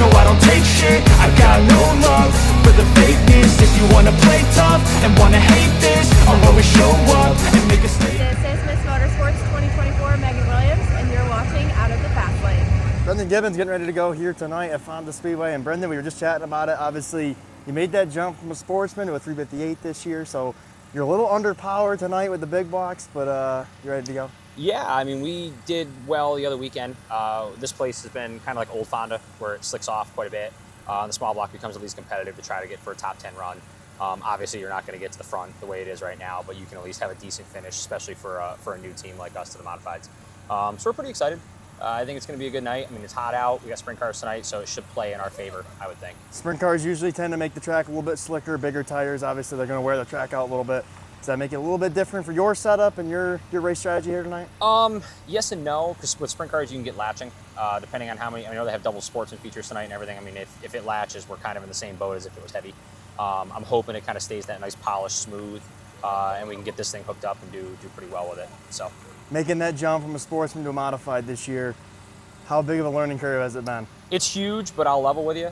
No, I don't take shit, I got no love for the fakeness. If you wanna play tough and wanna hate this, I'll always show up and make a statement. This is Miss Motorsports 2024 Megan Williams, and you're watching Out of the Fast Lane. Brendan Gibbons getting ready to go here tonight at Fonda Speedway. And Brendan, we were just chatting about it. Obviously, you made that jump from a sportsman to a 358 this year, so you're a little underpowered tonight with the big blocks, but you ready to go? Yeah, I mean, we did well the other weekend. This place has been kind of like old Fonda, where it slicks off quite a bit. The small block becomes at least competitive to try to get for a top 10 run. Obviously, you're not going to get to the front the way it is right now, but you can at least have a decent finish, especially for a new team like us to the modifieds. So we're pretty excited. I think it's going to be a good night. I mean, it's hot out. We got sprint cars tonight, so it should play in our favor, I would think. Sprint cars usually tend to make the track a little bit slicker, bigger tires. Obviously, they're going to wear the track out a little bit. Does that make it a little bit different for your setup and your race strategy here tonight? Yes and no, because with sprint cars you can get latching, depending on how many. I know they have double sportsman features tonight and everything. I mean, if it latches, we're kind of in the same boat as if it was heavy. I'm hoping it kind of stays that nice polished, smooth, and we can get this thing hooked up and do pretty well with it. So, making that jump from a sportsman to a modified this year, how big of a learning curve has it been? It's huge, but I'll level with you.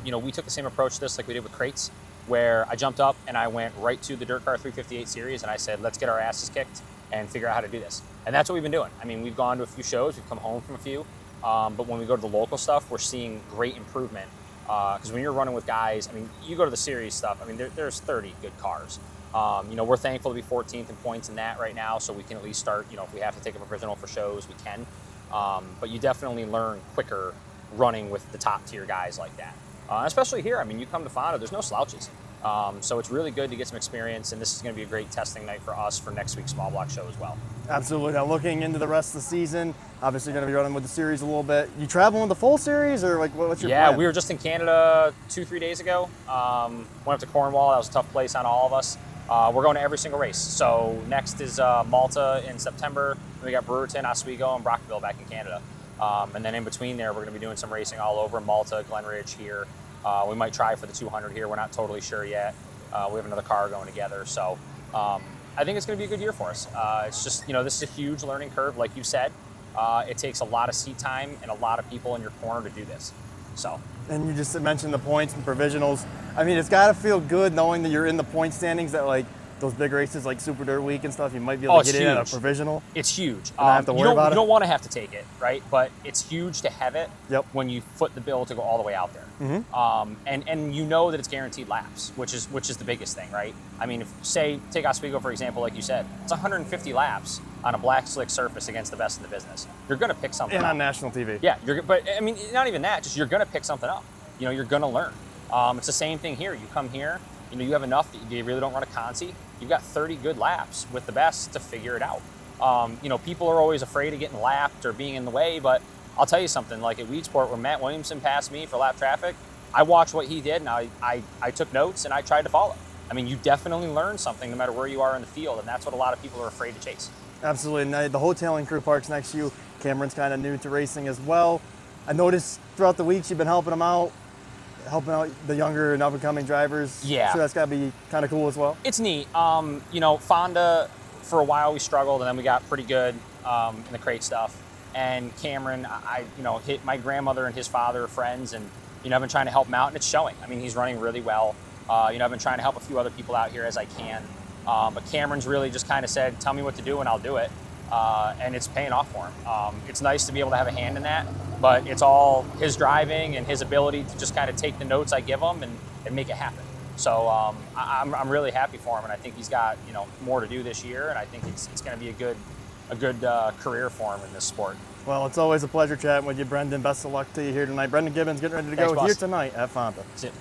You know, we took the same approach to this like we did with crates, where I jumped up and I went right to the Dirt Car 358 series and I said, let's get our asses kicked and figure out how to do this. And that's what we've been doing. I mean, we've gone to a few shows, we've come home from a few, but when we go to the local stuff, we're seeing great improvement. Because when you're running with guys, I mean, you go to the series stuff, I mean, there's 30 good cars. You know, we're thankful to be 14th in points in that right now, so we can at least start, you know, if we have to take a provisional for shows, we can. But you definitely learn quicker running with the top tier guys like that. Especially here, I mean, you come to Fonda, there's no slouches. So it's really good to get some experience, and this is going to be a great testing night for us for next week's small block show as well. Absolutely. Now looking into the rest of the season, obviously you're going to be running with the series a little bit. You traveling the full series, or like what's your plan? Yeah, we were just in Canada 2-3 days ago. Went up to Cornwall. That was a tough place on all of us. We're going to every single race. So next is Malta in September. Then we got Brewerton, Oswego, and Brockville back in Canada. And then in between there, we're going to be doing some racing all over Malta, Glenridge here. We might try for the 200 here. We're not totally sure yet. We have another car going together. So I think it's going to be a good year for us. It's just, you know, this is a huge learning curve, like you said. It takes a lot of seat time and a lot of people in your corner to do this. So. And you just mentioned the points and provisionals. I mean, it's got to feel good knowing that you're in the point standings, that like those big races like Super Dirt Week and stuff, you might be able to get in at a provisional. It's huge. And not have to worry about it. You don't want to have to take it, right? But it's huge to have it Yep. when you foot the bill to go all the way out there. Mm-hmm. And you know that it's guaranteed laps, which is the biggest thing, right? I mean, if say take Oswego for example, like you said, it's 150 laps on a black slick surface against the best in the business. You're going to pick something and up. on national TV. Yeah, but I mean, not even that. Just you're going to pick something up. You know, you're going to learn. It's the same thing here. You come here. You know, you have enough that you really don't run a consi. You've got 30 good laps with the best to figure it out. You know, people are always afraid of getting lapped or being in the way, but I'll tell you something, like at Weedsport, when Matt Williamson passed me for lap traffic, I watched what he did and I took notes and I tried to follow. I mean, you definitely learn something no matter where you are in the field, and that's what a lot of people are afraid to chase. Absolutely. And the hoteling crew parks next to you. Cameron's kind of new to racing as well. I noticed throughout the weeks you've been helping out the younger and up-and-coming drivers. Yeah. So that's got to be kind of cool as well. It's neat. You know, Fonda, for a while we struggled, and then we got pretty good in the crate stuff. And Cameron, you know, hit my grandmother and his father are friends, and, you know, I've been trying to help him out, and it's showing. I mean, he's running really well. You know, I've been trying to help a few other people out here as I can. But Cameron's really just kind of said, tell me what to do and I'll do it. And it's paying off for him. It's nice to be able to have a hand in that, but it's all his driving and his ability to just kind of take the notes I give him and make it happen. So I'm really happy for him, and I think he's got, you know, more to do this year, and I think it's going to be a good career for him in this sport. Well, it's always a pleasure chatting with you, Brendan. Best of luck to you here tonight. Brendan Gibbons getting ready to Thanks, go boss. here tonight at Fonda. That's it.